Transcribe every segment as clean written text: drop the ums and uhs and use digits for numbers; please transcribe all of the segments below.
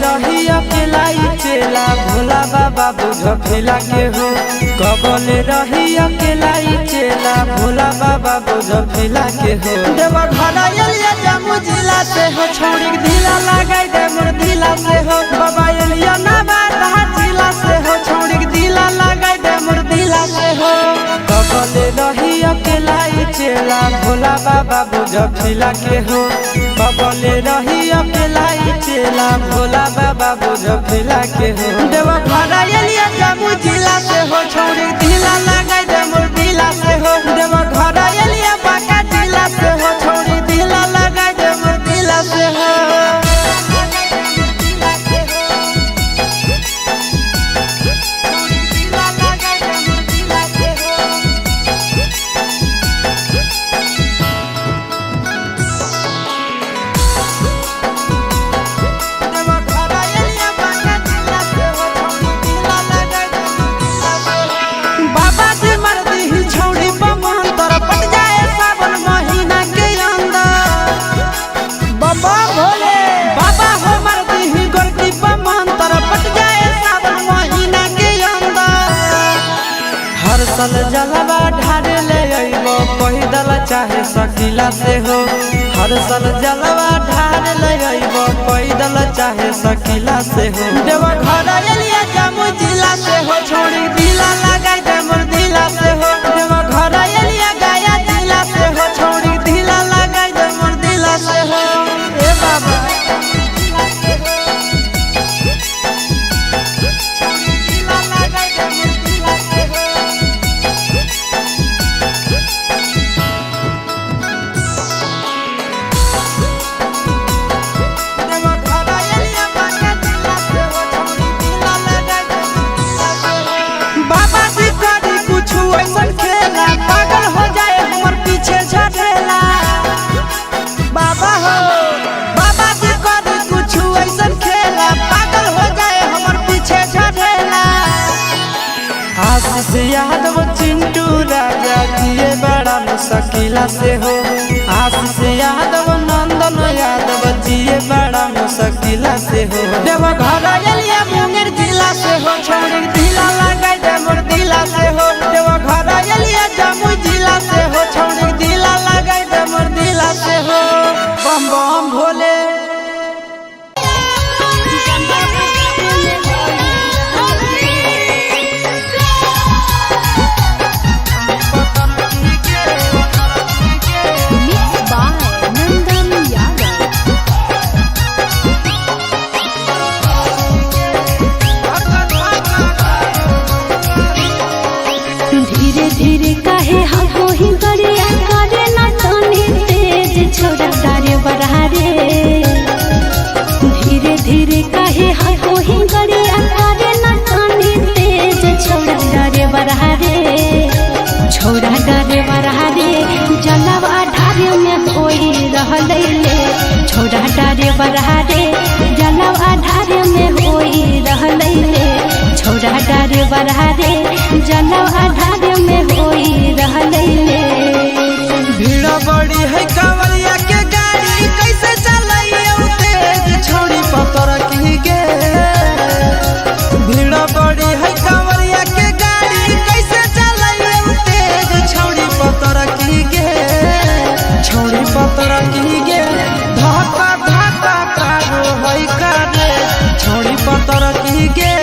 रही अकेला चेला भोला बाबा बुझ फिला के हो। कबल रही अकेला चेला भोला बाबा बुझ फिला के हो। देव घर एलिया जम्मू जिला से हो, छोड़ी ढीला लगाई दे मोर ढीला से हो। बाबा एलिया नवादा जिला से हो, छोड़ी ढीला लगाई दे मोर ढीला से हो। कबल रही अकेला चेला भोला बाबा बुझ फिला के हो। कबल रही अकेला चेला भोला बाबा बुझ फिला के हो। देव घर एलिया जम्मू जिला से हो, छोड़ी ढीला लगाई दे मोर ढीला से हो। देव घर एलिया बांका जिला से हो, छोड़ी ढीला लगाई दे मोर ढीला से हो। हर जलवा ढार ले अइबो पैदल चाहे सकीला से हो। हर साल जलवा ढार ले अइबो पैदल चाहे सकीला से हो। देव घर एलिया जम्मू जिला से हो, छोड़ी ढीला लगाई दे मोर ढीला से हो। देव घर एलिया गया जिला से हो, छोड़ी ढीला लगाई दे मोर ढीला से हो। ए बाबा यादव चिंटू राजा जिए बड़ा मुश्किला से हो। आशीष यादव नंदन यादव जिए बड़ा मुश्किला से हो। देव घर एलिया मुंगेर जिला से हो, छोड़ी ढीला लगाई दे मोर ढीला से हो। देव घर एलिया जम्मू जिला से हो, छोड़ी ढीला लगाई दे मोर ढीला से हो। बम बम भोले धीरे धीरे काहे हाको ही गरिया करे ना कानी तेज। छोड़ा डरे बरहारे छोड़ा डरे बरहारे जलवा ढारे में होई रहले ले। छोड़ा डरे बरहारे जलवा ढारे में होई रहले ले। छोड़ा डरे बरहारे जलवा ढारे में होई रहले ले। भीड़ बड़ी है कांवरिया के गाड़ी कैसे चलाइए तेज, छोड़ी पतर की गे। भीड़ बड़ी है कांवरिया के गाड़ी कैसे चलाइए तेज, छोड़ी पतर की गे। छोड़ी पतर की गे धक्का धक्का कारो है कारे। छोड़ी पतर की गे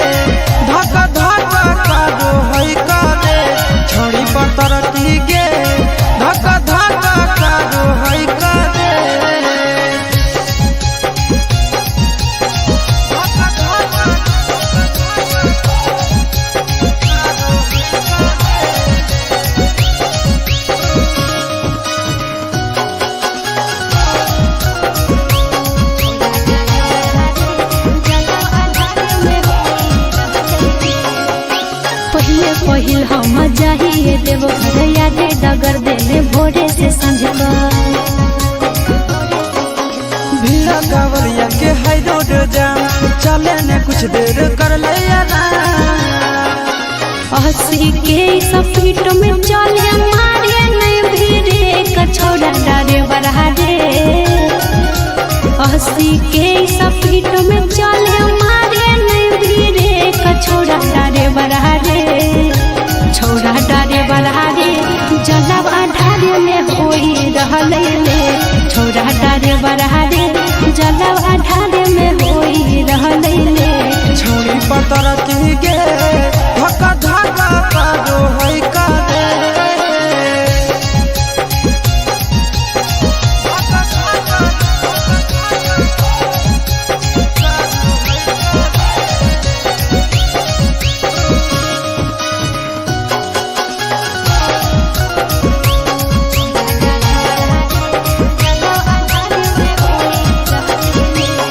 धक्का धक्का कारो है कारे। छोड़ी पतर की गे धक्का धक्का कारो है कारे। पहिल हम जाइए देव घर यादे डगर देने भोरे से संझ भीड़ा कांवरिया के है रोड जाम, चले ने कुछ देर कर ले हंसी के सफीट में चले मारे नहीं भीड़े कछोड़ा डरे बरहारे। हंसी के सफीट में चले ढारे में होई रहले ले छोड़ा डारे बरहारे जलवा ढारे में होई रहले ले छोड़ी पतर की गे धक्का धक्का करो है करे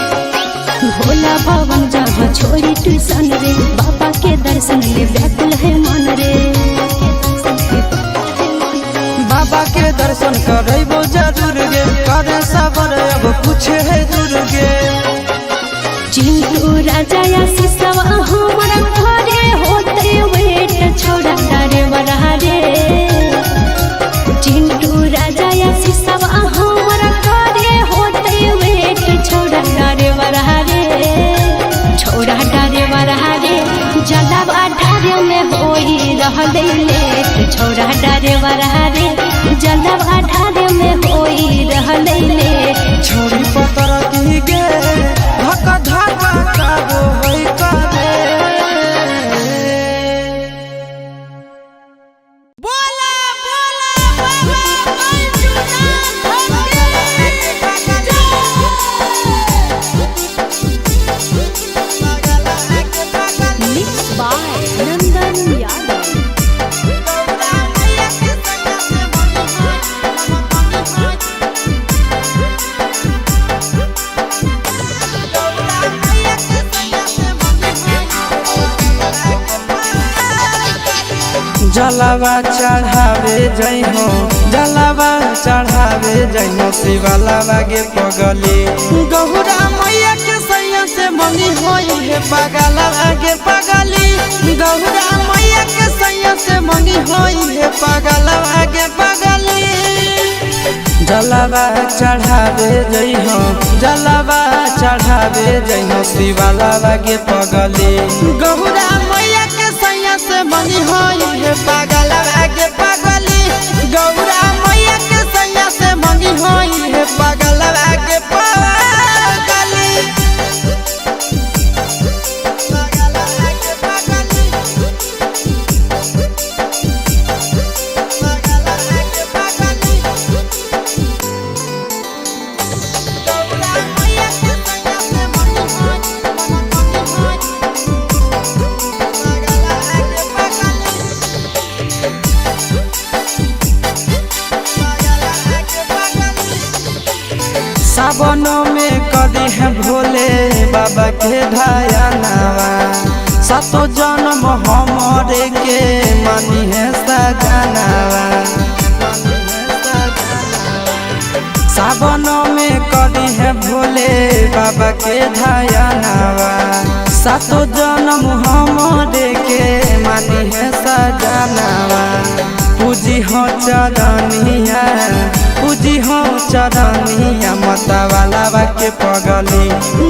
भोला भवन जहाँ छोड़ी ट्यूशन रे बाबा के दर्शन ले व्याकुल है मन रे बाबा के दर्शन करबो जरूर गे करे सबर अब कुछ है दूर गे चिंटू राजा या सिसवा हमारा घरे होते वेट छोड़ा डारे बरहारे चिंटू राजा या सिसवा हमारा घरे होते वेट छोड़ा डारे बरहारे छोड़ा डारे बरहारे जलवा ढारे में होई रहले ले छोड़ा डारे बरहारे जलवा ढारे में होई रहले ले छोड़ी पतर की गे धक्का धक्का करो है करे बोला बोला मिक्स बाय नंदन यादव जलवा चढ़ावे जई हो जलवा चढ़ावे जई हो शिवलावा गे पगली गहुरा मैया के सैया से मंगी होई है पगला गे पगली गहुरा मैया के सैया से मंगी होई है पगला गे पगली जलवा चढ़ावे जई हो जलवा चढ़ावे जई हो शिवलावा गे पगली गहुरा मैया के सैया से मंगी होई है पगला गे पगली गौरा मैया के सैया से मंगी होई है पगला गे पगली सावनों में कदी है भोले बाबा के ढायानावा सातो जन्म हमरे के मानी है सजनावा सावनों में कदी है भोले बाबा के ढायानावा सातो जन्म हमरे के मानी है सजनावा पूजी हो चरनिया पूजी हो चरनिया मता वाला के पगली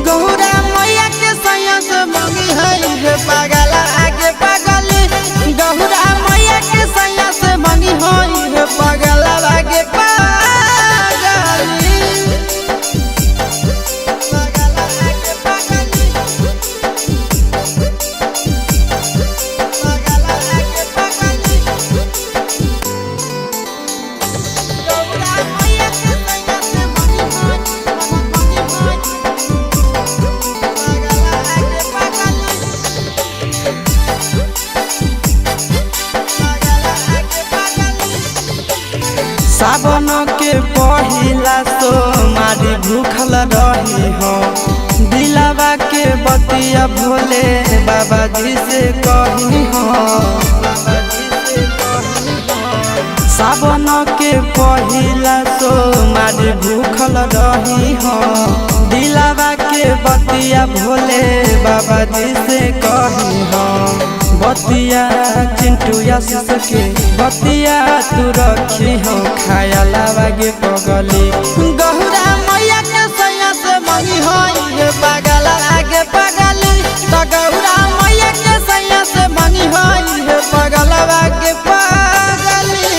गौरा मैया के सैया से मंगी है पगला आगे पगली गौरा मैया के सैया से मंगी है पगला आगे पगली सावन के पहिला सोमारी भूखल रही हो दिलावा के बतिया भोले बाबा जी से कही हो सावन के पहिला सोमारी भूखल रही हो दिलावा के बतिया भोले बाबा जी से कही हो बतिया चिंटू आशीष के बतिया तू रखी हो खाया लागे पगली गहुरा मैया के सैया से मंगी हो पागल आगे पगली तो गहुरा मैया के सैया से मंगी हो पागल आगे पगली।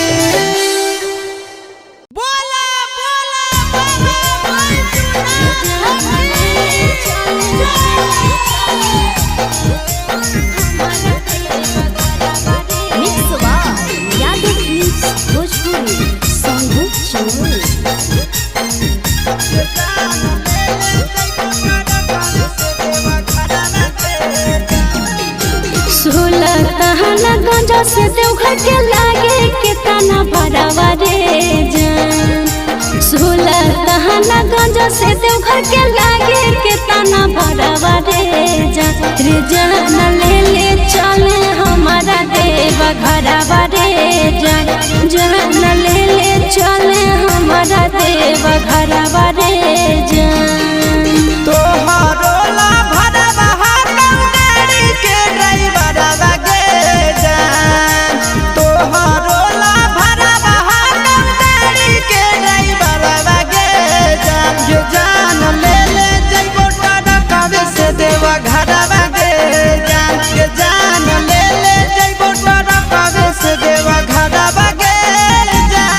सुलतान गंज से देवघर के लागे कितना बड़ावा रे जान। सुलतान गंज से देवघर के लागे कितना बड़ावा रे जान। रे जान ले ले चले हमारा देवा घरवा रे जान। जान ले ले चले हमारा देवा घरवा रे जान। तोहरो ला भरवा गाड़ी के ड्राइवर लगे जान। तोहरो ला भरवा गाड़ी के ड्राइवर लगे जान। ये जान ले ले जइबो टरकवे से देवा घरवा गे जान। ये जान ले ले जइबो टरकवे से देवा घरवा गे जान।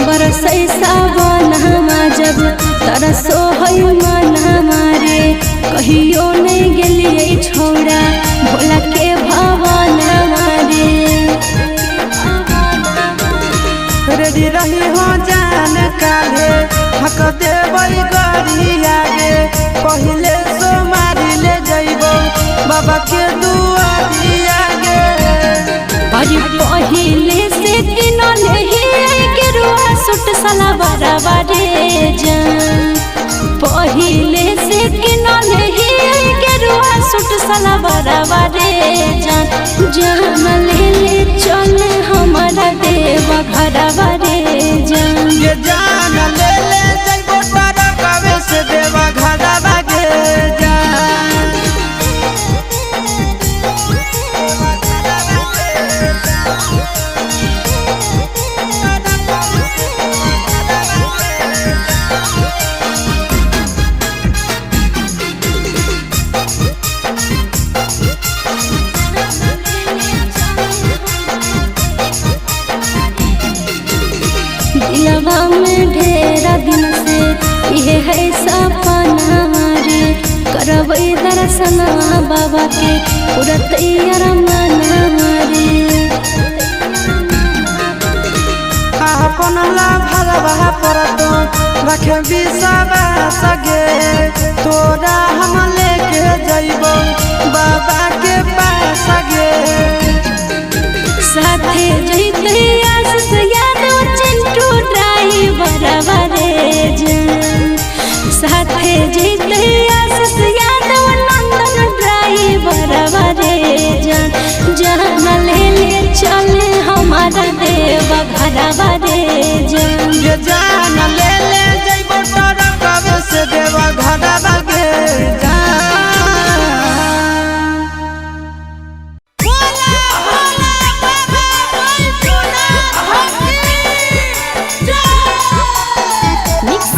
बरसै सावन हमा जब तरसो है मन हमारे। कहियो नहीं गेलिए छोड़ा भोला के भवन हमारे। रेडी रही हो जान काले हक देबै गरी आगे। पहिले सोमारी ले जइबो बाबा के दुआरी आगे। अरे पहिले से किनले ही गेरुआ सूट सलवारवा रे जान। पहिले से किनले ही गेरुआ सूट सलवारवा रे जान। जान ले ले चले हमारा देवा घरवा रे जान। ये जान ले ले जइबो टरकवे से देवा घरवा गे जान। दिलवा में ढेरा दिन से ये है सपना रे। करबै दर्शन बाबा के पूरा तैयार मन रे। अपन ला भरवा परतो रखे बिसवा सगे। तोरा हम लेके जइबो बाबा के पास गे। साथे जइते आशीष यादव चिंटू ड्राइवरवा रे जान। साथे जइते आशीष यादव नंदन ड्राइवरवा रे जान। जान ले ले चले हमारा देवा घरवा रे जान। ये जान ले ले जइबो टरकवे से देवा घरवा गे जान। बोला बोला बाबा बैजनाथ की जय। Mix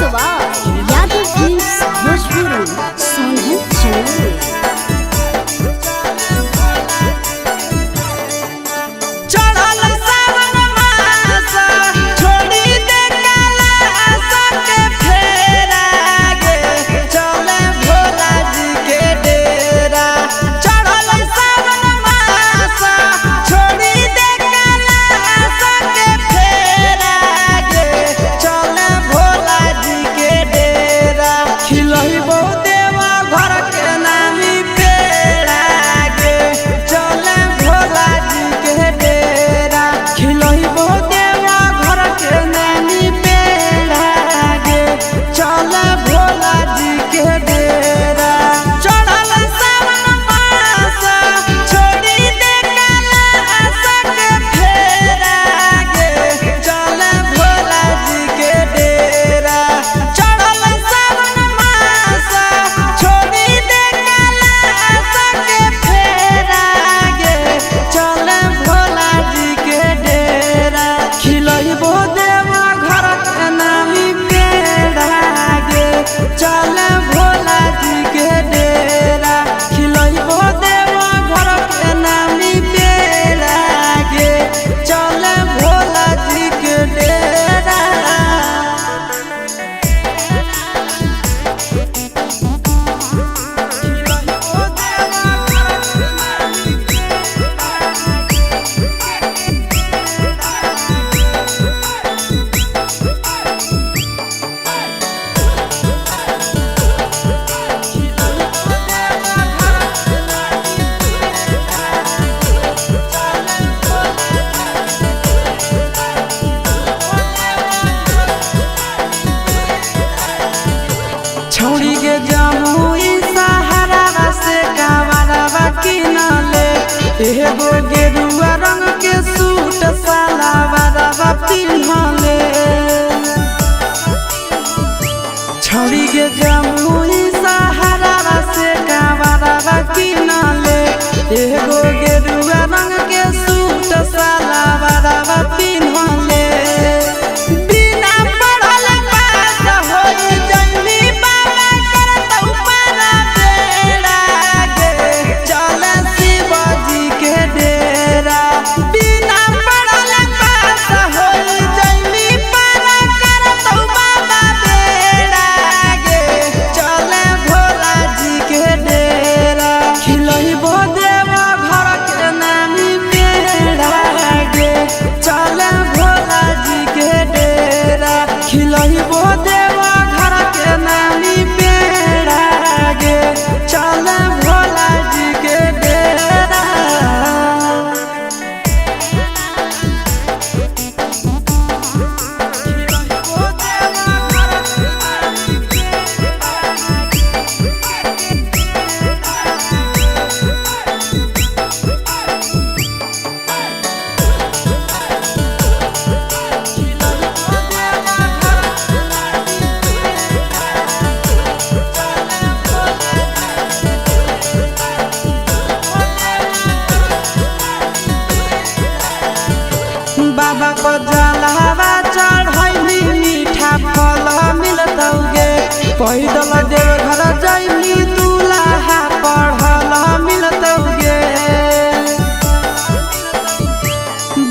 Yadav films Bhojpuri Sonu channel. चढ़ल सावन मास छोड़ी दे कैलाश के फेरा गे। चले भोला जी के डेरा। चढ़ल सावन मास छोड़ी दे कैलाश के फेरा गे। चले भोला जी के डेरा। खिलइबो देवा घर के नाम पैदल देव घर जाइली दूल्हा पढ़ल मिलतौगे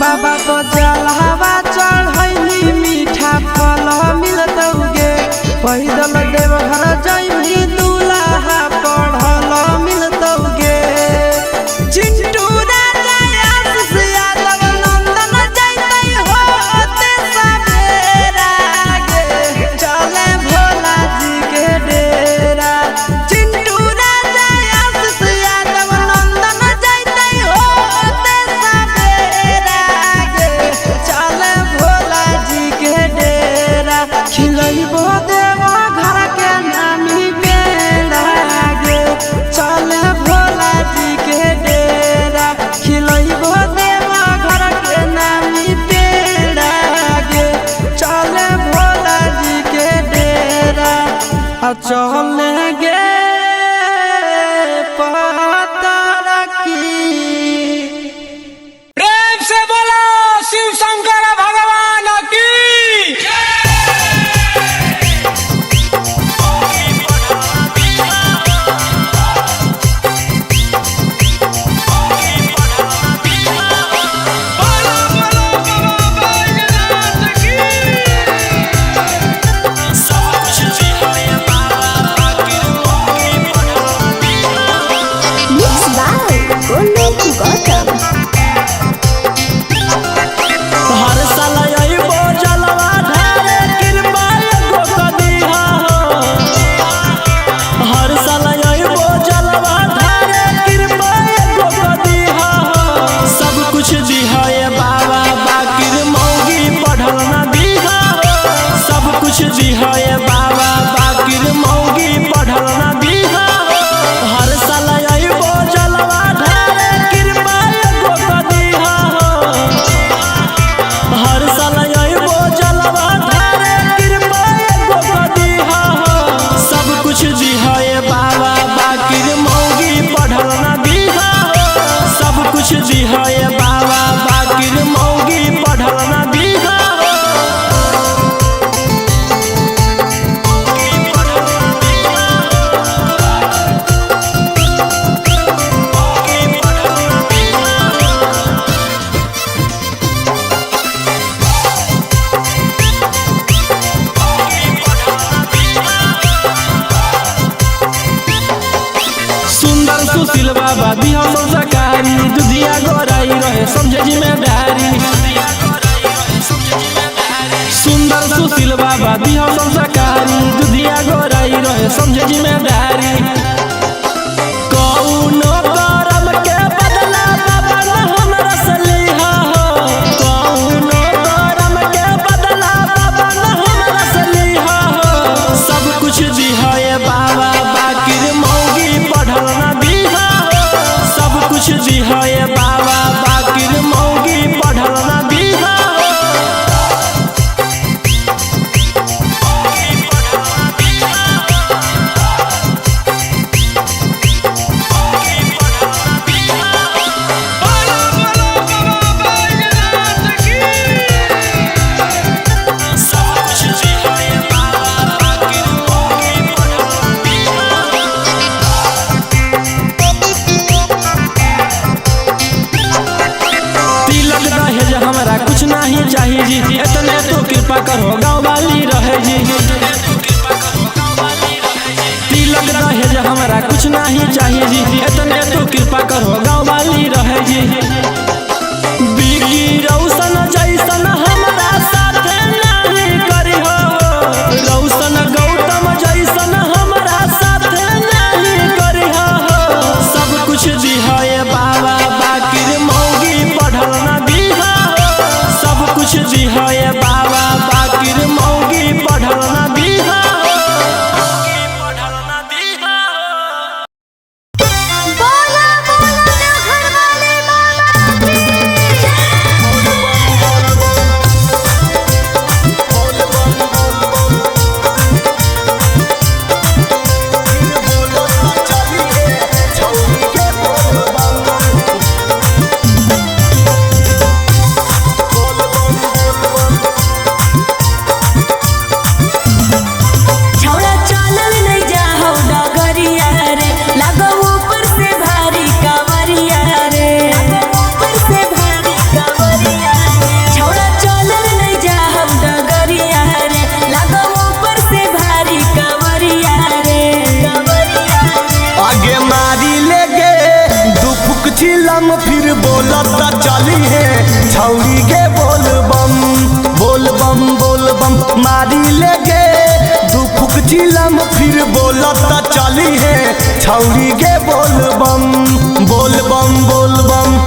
बाबा को जलवा चढ़ैली मीठा फल मिलतौगे पैदल देव घर जाइली दूल्हा पढ़ल मिलतौगे चिंटू राजा आशीष यादव नंदन जैतै होते सवेरा गे चले भोला जी के डेरा चिंटू राजा आशीष यादव नंदन जैतै होते सवेरा गे चले भोला जी के डेरा खिलैबो देवा घर के नामी बेड़ा गे चले भोला जी के डेरा खिलैबो देवा घर के नामी बेड़ा गे चले भोला जी के डेरा आ चले गे पतर की प्रेम से बोलो शिव शंकर भगवान की Mixed by Golu Gautam. हर साल अइबो जलवा ढारे कृपा एगो कदिहा हर साल अइबो जलवा ढारे कृपा एगो कदिहा सब कुछ दिहा ए बाबा बाकिर मौगी पढ़ल ना दिहा सब कुछ दिहा ए बाबा बाकिर मौगी पढ़ल ना दिहा हर साल अइबो जलवा ढारे कृपा एगो कदिहा हर साल अइबो जलवा ढारे कृपा एगो कदिहा सब कुछ दिहा ए बाबा बाकिर मौगी पढ़ल ना दिहा सब कुछ दिहा ए बाबा बाकिर मौगी पढ़ल ना दिहा सुंदर सुशील बाबा दिहा संस्कारी दुधिया गोराई रहे समझे जिम्मेदारी सुंदर सुशील बाबा दिहा संस्कारी दुधिया गोराई रहे समझे जिम्मेदारी कौनो करम के बदला बाबा न हमरा से लिहा कौनो करम के बदला बाबा न हमरा से लिहा सब कुछ दिहा ए बाबा बाकिर मौगी पढ़ल ना दिहा सब कुछ दिहा ए बाबा बाकिर मौगी पढ़ल ना दिहा तिलक दहेज हमरा कुछ नहीं चाहिए जी इतने तो कृपा करो गाँव वाली रहे जी तिलक दहेज हमरा कुछ नहीं चाहिए जी इतने तो कृपा करो गाँव वाली रहे जी बिकी रौशन जैसन हमरा साथे नहीं करी हो रौशन गौतम जैसन हमरा साथे नहीं करी हो सब कुछ दिहा ए बाबा बाकिर मौगी पढ़ल ना दिहा सब कुछ दिहा ए बाबा बाकिर मौगी पढ़ल ना दिहा बोला बोला फिर बोलता चली है छौरी गे बोल बम बोल बम बोल बम मारी ले गे दू फुक चिलम फिर बोलता चली है छौरी गे बोल बम बोल बम बोल बम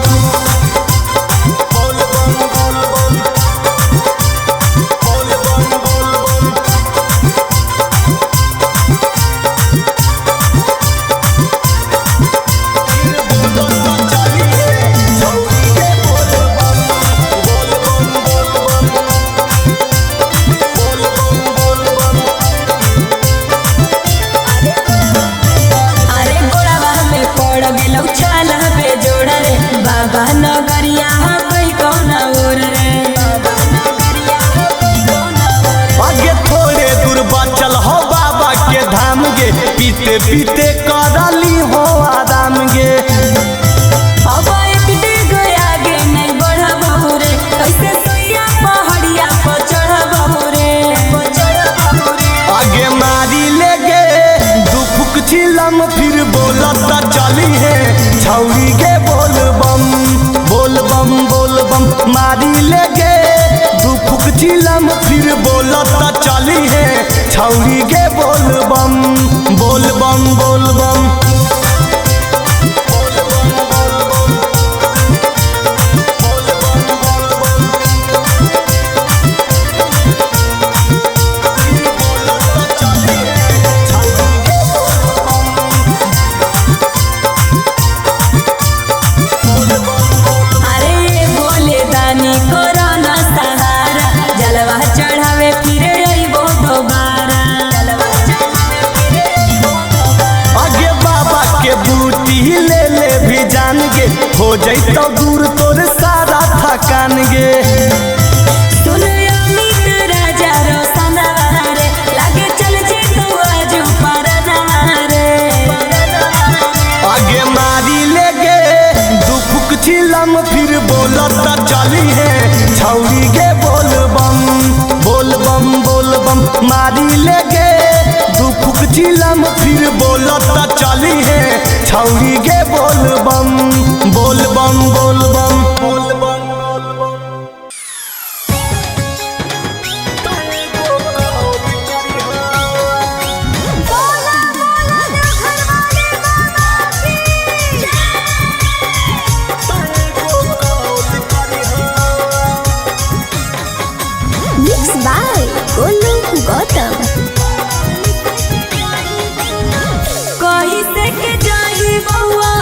पीते पीते करली हो आराम गे अब एक डेग आगे नहीं बढ़बहु रे कैसे सोया पहाड़िया पर चढ़बहु रे आगे मारी ले गे दू फुक चिलम फिर बोलता चली है छौरी गे बोल बम बोल बम बोल बम मारी ले गे दू फुक चिलम फिर बोलता चली है छौरी गे बोल बम बोल बम बोल बम हो जैतो दूर तोर सारा थकान गे सुन अमित राजा रोशना रे लागे चल जे तू आज परना रे आगे मारी ले गे दू फुक चिलम फिर बोलता चली है छौरी गे बोल बम बोल बम बोल बम मारी ले गे दू फुक चिलम फिर बोलता चली है छौरी गे बोल बम बोल बम बोल बम बोल बम Mixed by Golu Gautam. कहीं से के जाई बउआ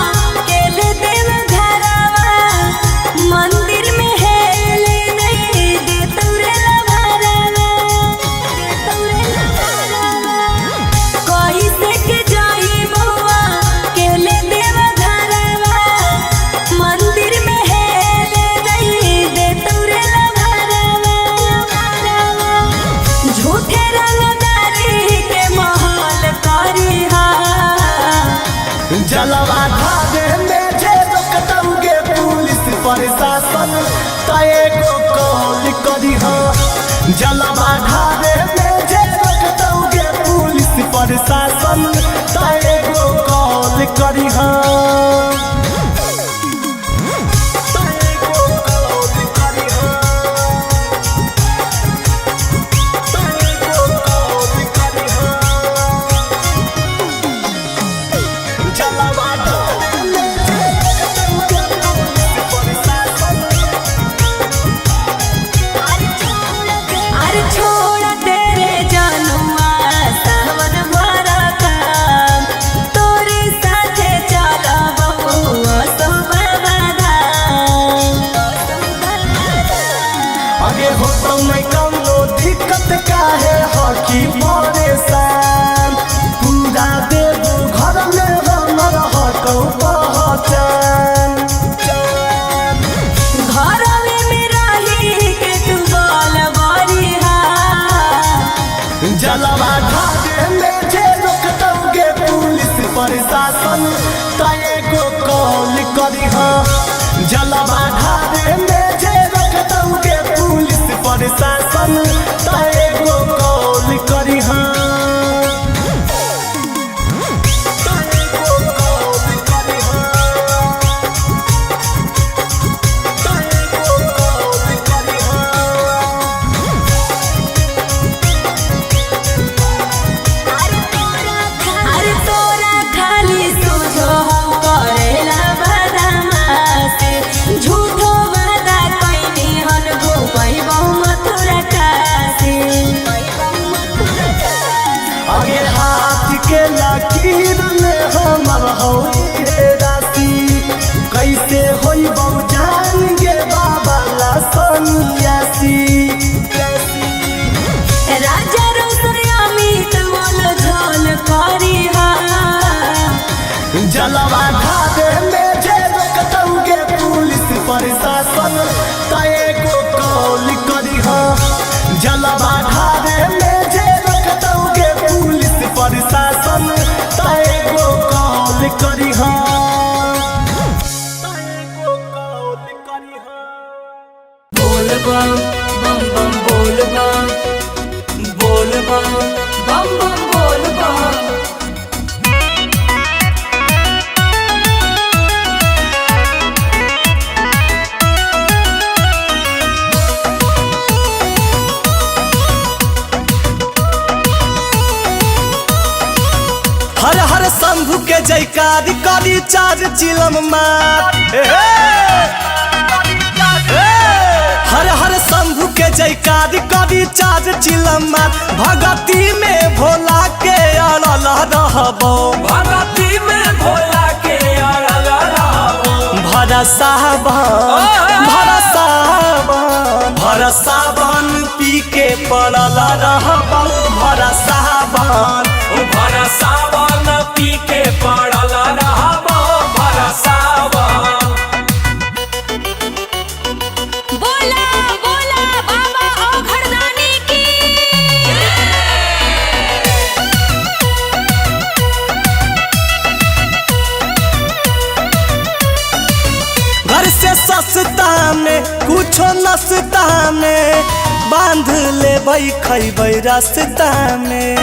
केले देव घरवा मंदिर में हेले नहीं दे तोरे लभरवा कहीं से के जाई बउआ केले देव घरवा मंदिर में हेले नहीं दे तोरे लभरवा झूठे रंगदारी के महल करिहा जलवा धागे में जे रोकतौगे पुलिस प्रशासन तय को कॉल करिहा जलवा धागे में जे रोकतौगे पुलिस प्रशासन तय को कॉल करिहा अरे छोड़ तेरे जानुआ सावन भरा काम तोरे साथे चला बबुआ सो बाबा आगे हो तो नहीं कौनो दिक्कत काहे हकी परेशान पूरा देव घर में हमर हकौ पहचान घरवे में रही के तू बोल बरिहा जलवा धागे में जे रोकतौगे पुलिस प्रशासन तय को कॉल करिहा जलवा धागे में जे रोकतौगे पुलिस प्रशासन तय को कॉल करिहा तय को कॉल करिहा जलवा ढाबे में जे रोकतौगे पुलिस प्रशासन तय को कॉल करी जलवा ढाबे में जे रोकतौगे पुलिस प्रशासन तय को कॉल करी बोल बम बम बम बोल बम बोल बम बम बम बोल बम। हर हर शंभु के जयकारी करी चार चिलम मार हर हर शंभु के जयकारी करी चार चिलम मार भगती में भोला के अड़ल रहबो भगती में भोला के अड़ल रहबो भरसा बन पी के पड़ल रहबो भरसा बन पी के पड़ल रहबो भरसा बोला बोला बाबा ओ घरदानी की। घर से सस्ता में कुछो नस्ता में बांध ले खैबै रास्ता में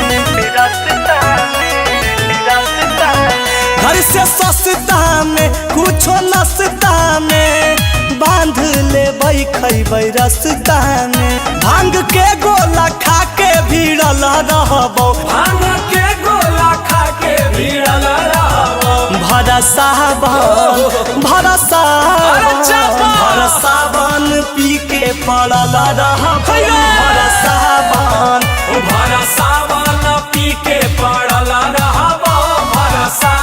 घर से सस्ता में कुछो नस्ता में बांध ले खैबै रास्ता में भांग के गोला खा के भिड़ल रहबो भांग के गोला खा के भिड़ल रहबो भरसा बन पी के पड़ल रहबो भरसा बन पी के पड़ल रहबो भरसा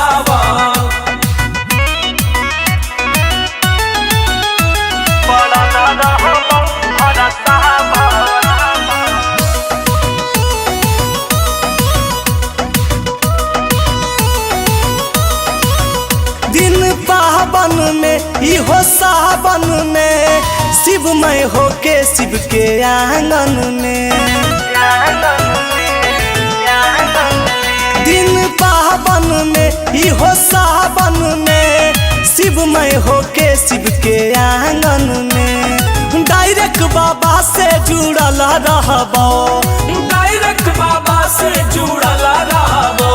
दिन पावन में इहो सावन में शिवमय होके शिव के आंगन में दिन पावन में इहो सावन में शिवमय होके शिव के आंगन में डायरेक्ट बाबा से जुड़ल रहबो डायरेक्ट बाबा से जुड़ल रहबो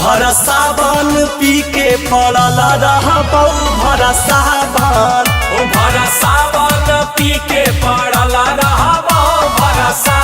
भरसा बन पी के पड़ल रहबो भरसा बन पी के पड़ल रहबो भरसा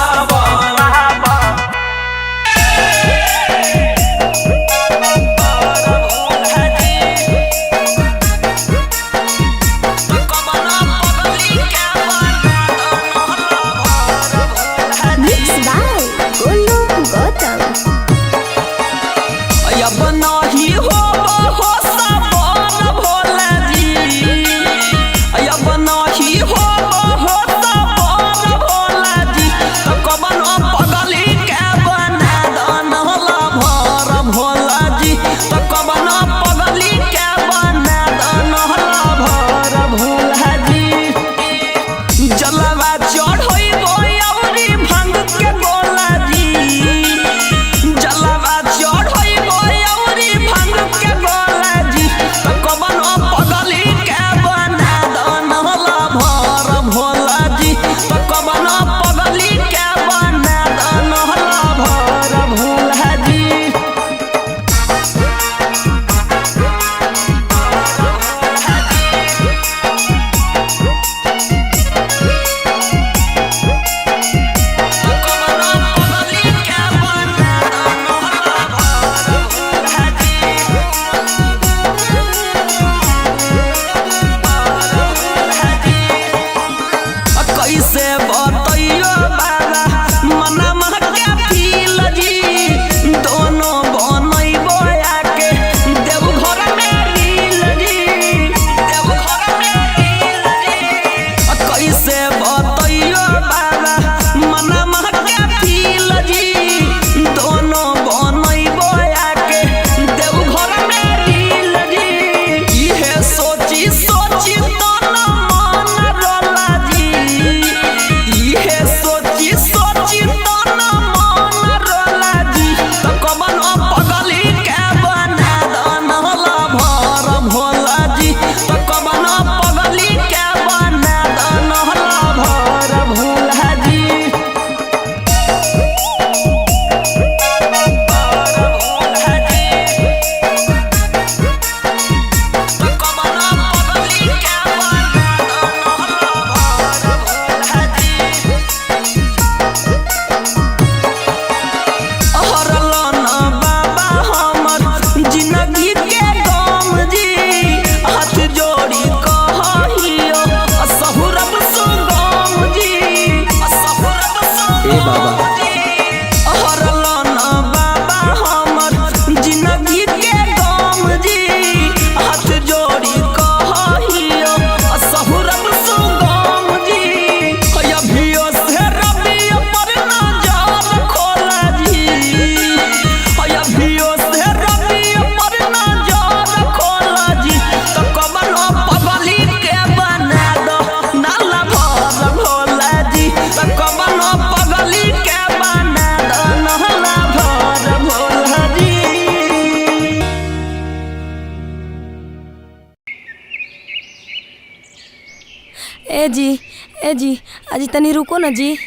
ए जी आज तनी रुको ना जी।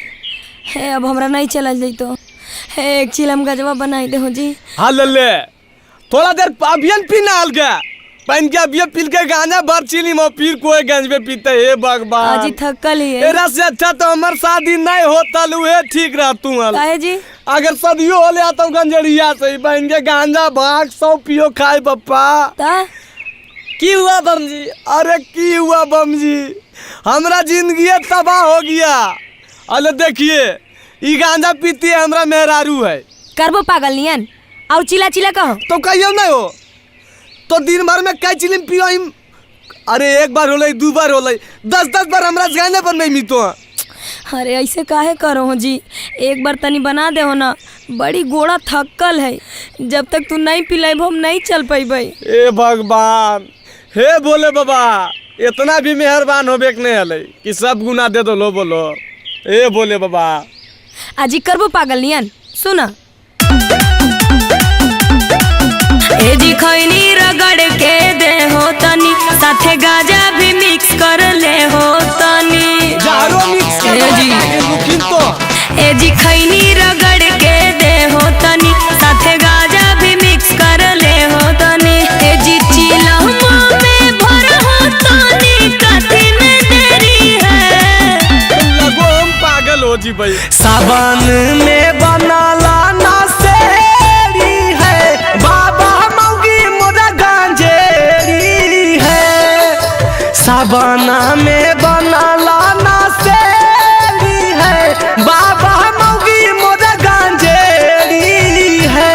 हे अब हमरा नहीं चल जाई तो हे एक चिलम गजवा बनाई दे हो जी। हाँ ले थोड़ा देर अभियन पीना हल गया पहन के अभियन पील के गाना भर चिली में फिर कोई गंज में पीते हे भगवान। आज थकल ही है। तेरा से अच्छा तो हमार शादी नहीं होता लुए ठीक रह तू हल। काहे जी? अगर सदियो हो ले तो गंजड़िया से बहन के गांजा भाग सौ पियो खाए पप्पा। ता की हुआ बम जी? अरे की हुआ बम जी? हमरा जिंदगी तबाह हो गया। अरे देखिए ई गांजा पीती है हमरा मेहरारू है। करबो पागल नियन और चिला चिला कहो तो कहियो नहीं हो तो दिन भर में कई चिलिम पियो। अरे एक बार होले दो बार होले 10-10 बार हमरा गाने पर नहीं मितो। अरे ऐसे काहे करो हो जी? एक बार तनी बना दे हो ना, बड़ी गोड़ा थकल है। जब तक तू नहीं पिलाइब हम नहीं चल पाइब। ए भगवान हे बोले बाबा इतना भी मेहरबान होबे के नहीं हले कि सब गुना दे दो लो बोलो। ए बोले बाबा आज करबो पागल नियन सुना। ए जी खैनी रगड़ के दे हो तनी साथे गाजा भी मिक्स कर ले हो तनी। जारो मिक्स कर जी मुखिन तो ए जी खैनी रगड़ के दे हो तनी साथे गाजा भी मिक्स कर ले हो तनी। ए जी चिलमा में भर हो तनी कथी में देरी है। लगो हम पागल हो जी भाई। सावन में बनाला ना सेरी है बाबा मौगी मोरा गांजेरी है। सावन में बनाला ना सेरी है बाबा मौगी मोरा गांजेरी है।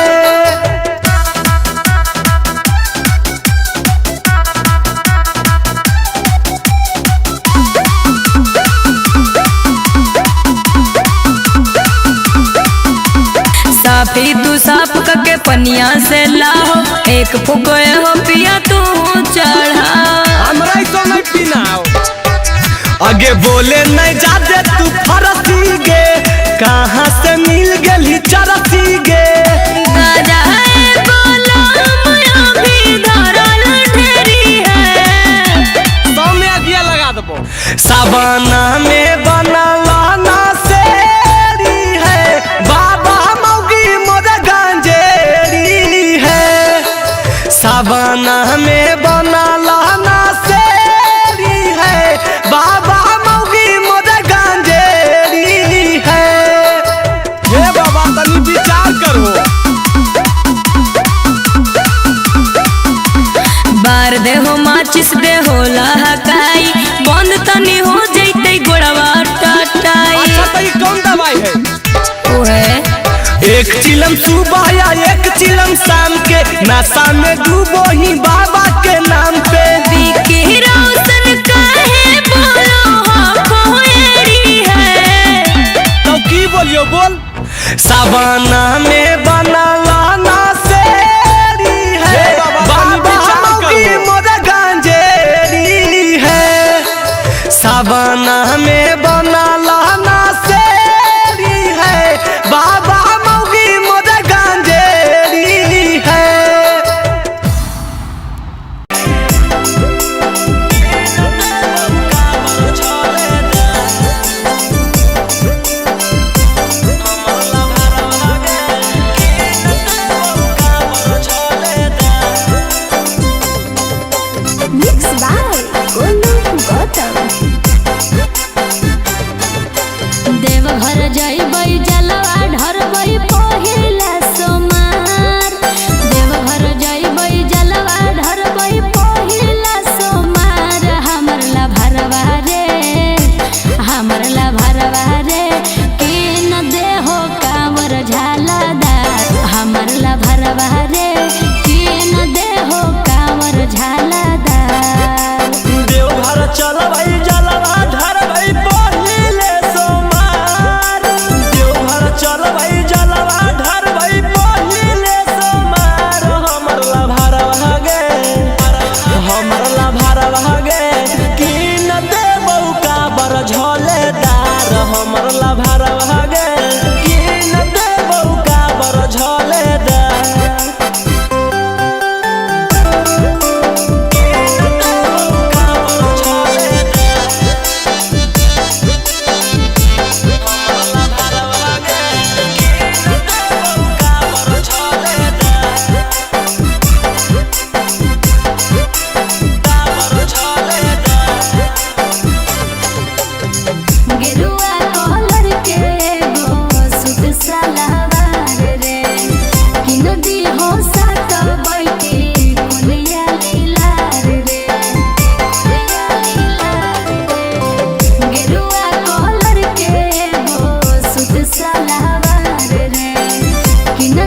साफी तू साफ करके पनिया से लाओ एक फुकोए हो पिया तू चढ़ा। हमरा तो नहीं पीना हो। आगे बोले नहीं जाते तू फरसी गे कहाँ से मिल गई चरसी गे। गाजा है बोलो हम अभी धरल ढेरी है। तो में अगिया लगा दबो। सावन में बनला ना सेरी है बाबा मौगी मोरा गांजेरी है। सावन में बनला ना सेरी है बाबा मौगी मोरा गांजेरी है। हे बाबा तनी विचार करो। बार दे हो माचिस दे हो लहकाई बंद तनी हो जैते गोड़वा टटाई। अच्छा तो ये कौन दवाई है? ओए एक चिलम सुबह या एक चिलम शाम के नशा में डूबो ही बाबा के नाम पे। बिकी रोशन काहे बोलो हो कोएरी है। तो की बोलियो बोल। सावन में बनला ना सेरी है हे बाबा, तनी बाबा विचार मौगी करो। मोरा गांजेरी है। सावन में बनला ना सेरी है बाबा मौगी मोरा गांजेरी है।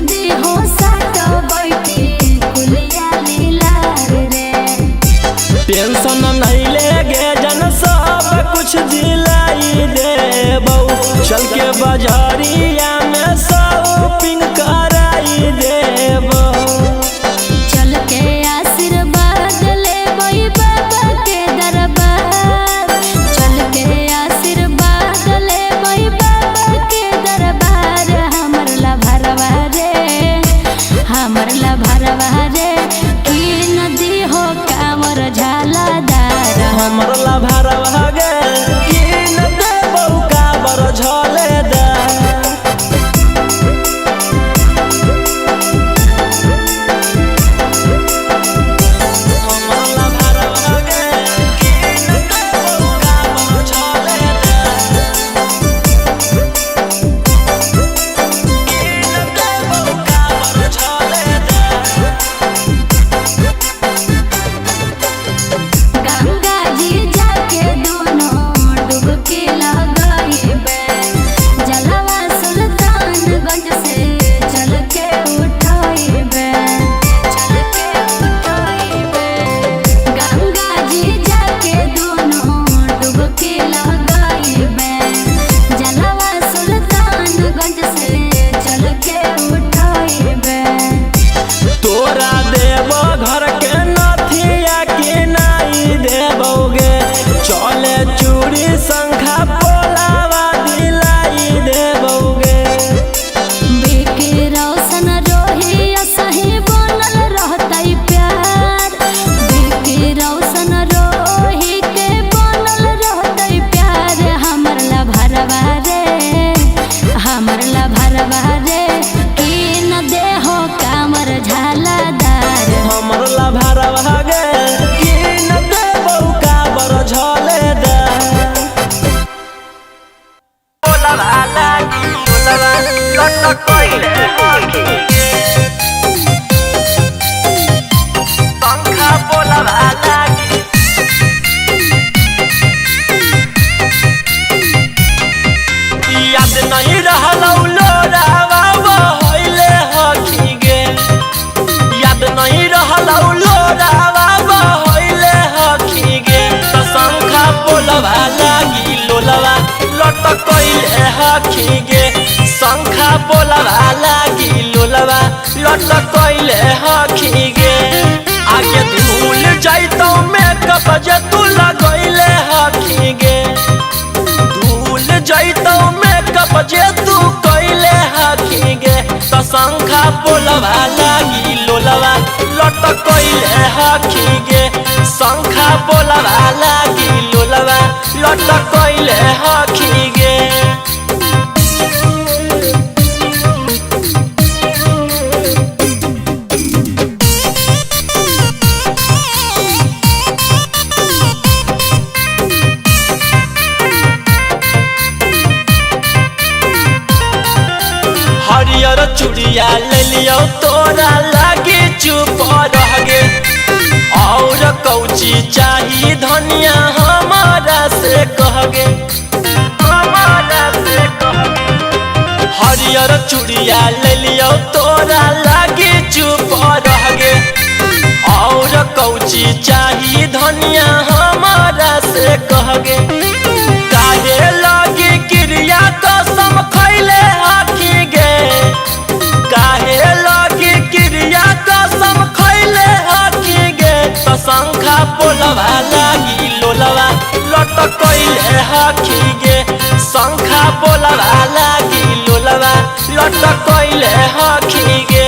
नदी हो साटो बैठी कुलिया लीला रे। टेंशन नहीं लेगे जन सब कुछ दिलाई देबो, चल के बाजारिया में शॉपिंग कराई देबो। चल के आशीर्वाद लेबै बाबा के दरबार, चल के आशीर्वाद लेबै बाबा के दरबार। हमर ला भरवा रे, हमर ला भरवा रे, की नदी हो कांवर झालादार। हमर ला भरवा गे की न देबो काबर झलेदार। हमर ला भरवा गे की न देबो काबर झलेदार। की न देबो काबर झलेदार। गंगा जी जाके दोनों डुबकी लगाइबे, जलवा सुल्तानगंज से चल के उठाइबे, चल के उठाइबे। गंगा जी जाके दोनों डुबकी लगाइबे, जलवा सुल्तानगंज से चल के उठाइबे। तोरा देबो घर के नथिया के नाई देबोगे, चले चूड़ी शंखा पोलावा दिलाई देबोगे। बिकी रोशन रोही सही बनल रहतै प्यार, बिकी रोशन रोही के बनल रहतै प्यार। हमर ला भरवा रे, हमर ला भरवा रे, की न देहो कांवर झालादार। हमर ला भरवा गे की न देबो काबर झलेदार। पोलावा लागी पोलावा लट कइले हकी गे, शंखा पोलावा लागी। याद नहीं रहलौ लोरावा बहैले हकी गे, याद नहीं रहलौ लोरावा बहैले हकी गे। त शंखा पोलवा लागी लोलवा लट कइले हकी गे, शंखा पोलवा लागी लोलवा लट कइले हकी गे। आगे धूल जाइतो मेकअप जे तू लगैले हकी गे, धूल जाइतो मेकअप जे तू कइले हकी गे। त शंखा पोलवा लागी लोलवा लट कइले हकी गे, शंखा पोलवा लागी लोलवा लट कइले हकी गे। हरियर चूड़िया ले लियो तोरा लागी चुप रह गे, और कौची चाही धनिया हमारा से कह गे, हमारा से कह गे। हरियर चूड़िया ले लियो तोरा लागी चुप रह गे, और कौची चाही धनिया हमारा से कह गे। काहे लागी क्रिया कसम खैले हकी गे, काहे लागी क्रिया कसम खैले हकी गे। त शंखा पोलवा लागी लोलवा लट कइले हकी गे, शंखा पोलवा लागी लोलवा लट कइले हकी गे।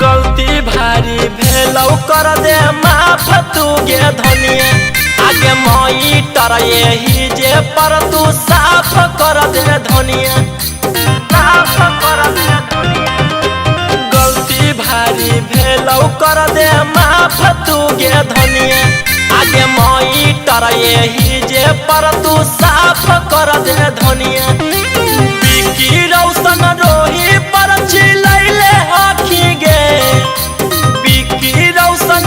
गलती भारी भेलौ कर दे माफ तू गे धनिया, आगे मई तर यही जे पर तू साफ कर दे धनिया, साफ कर दे धनिया। गलती भारी भेलौ कर दे माफ तू गे धनिया, आगे मई तर यही जे पर तू साफ कर दे धनिया। बिकी रौशन रोही पर चिलैले हकी गे, बिकी रौशन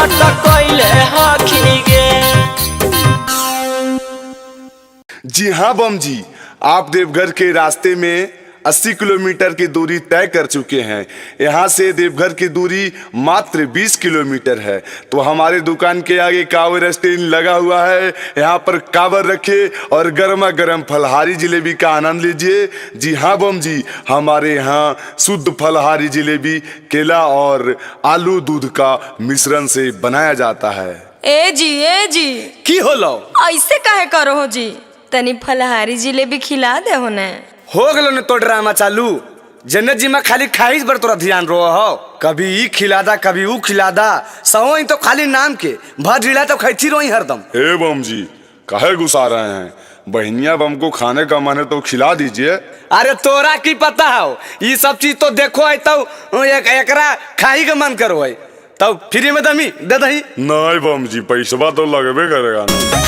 लटकैले हखी गे। जी हाँ बम जी, आप देवघर के रास्ते में 80 किलोमीटर की दूरी तय कर चुके हैं। यहाँ से देवघर की दूरी मात्र 20 किलोमीटर है। तो हमारे दुकान के आगे कांवर स्टैंड लगा हुआ है। यहाँ पर कांवर रखे और गर्मा गर्म फलहारी जलेबी का आनंद लीजिए। जी हाँ बम जी, हमारे यहाँ शुद्ध फलहारी जलेबी केला और आलू दूध का मिश्रण से बनाया जाता है। ए जी की होलो? ऐसे काहे करो हो जी, तनी फलहारी जिलेबी खिला दे हो ने। हो गलो ने तो ड्रामा चालू। जन्नत जी में खाली खाइश पर तोरा ध्यान रो हो। कभी ई खिलादा कभी ऊ खिलादा, सहो तो खाली नाम के भर ढीला तो खैची रोई हरदम। हे बम जी, काहे गुस्सा रहे हैं? बहनिया बम को खाने का मन है तो खिला दीजिए। अरे तोरा की पता हो, ये सब चीज तो देखो है तो एकरा खाई का मन करो है तो फ्री में दमी दे दही। नहीं बम जी, पैसा तो लगबे करेगा ना।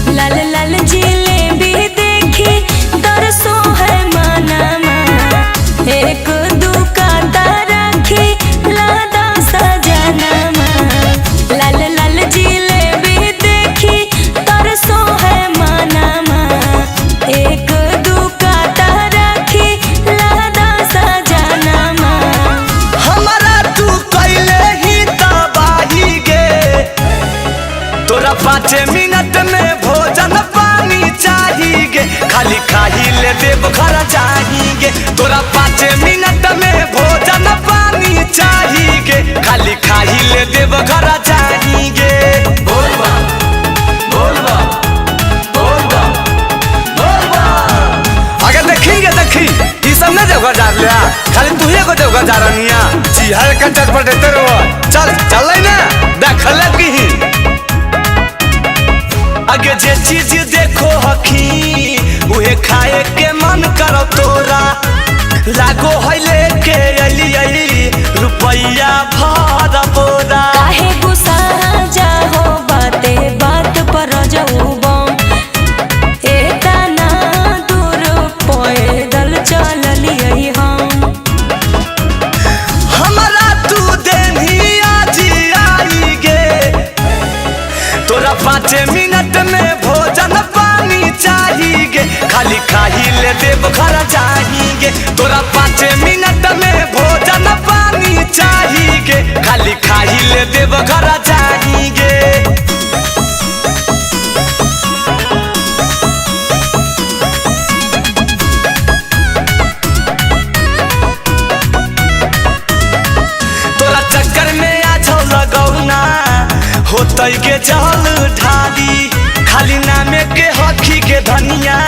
लाल लाल जिलेबी देखी दरसो है मनमा, एक दुकानदार रखी लादा सजनमा। लाल लाल जिलेबी देखी दरसो है मनमा, एक दुकानदार रखी लादा सजनमा। हमारा तू कैले ही तबाही गे, तोरा 5 मिनट में भोजन पानी चाहिए, खाली खाही ले देव घर चाहिए। तोरा 5 मिनट में भोजन पानी चाहिए, खाली खाही ले देव घर चाहिए। बोल बा बोल बा बोल बा बोल बा। अगर देखी ई सब ना देवघर जा लिया, खाली तू ही को देवघर जा रनिया। जी हर कंटर पर देते रहो। चल ना देख लगी आगे जे चीज देखो हखी उहे खाए के मन करो तोरा। लागो है लेके अली रुपया भर बोरा। काहे गुस्सा जाहो बाते बात पर जाऊबम, एतना दूर पैदल चललियै हम। हमारा तू देनी आज आई गे, तोरा 5 मिनट में भोजन पानी चाहिए, खाली खाही ले देव घर चाहिए। तोरा 5 मिनट में भोजन पानी चाहिए, खाली खाही ले देव घर चाहिए। तोरा चक्कर में आ जाओ लगौना होतै के जल ढारी, खाली नामे के हखी के धनिया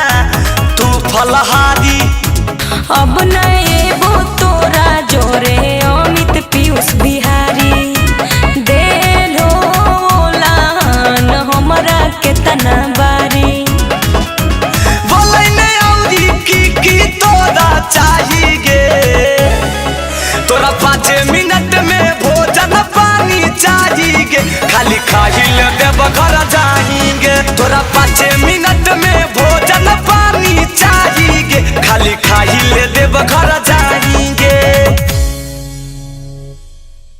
तू फलहारी। अब न एबो तोरा जोरे अमित पीयूष बिहारी, देलो लान हमरा के तना बारी। बोलै ने औरी की तोरा चाहिए, तोरा 5 मिनट में भोजन पानी चाहिए, खाली खाही ले देव घर जाएंगे। तोरा 5 मिनट में भोजन पानी चाहिए, खाली खाही ले देव घर जाएंगे।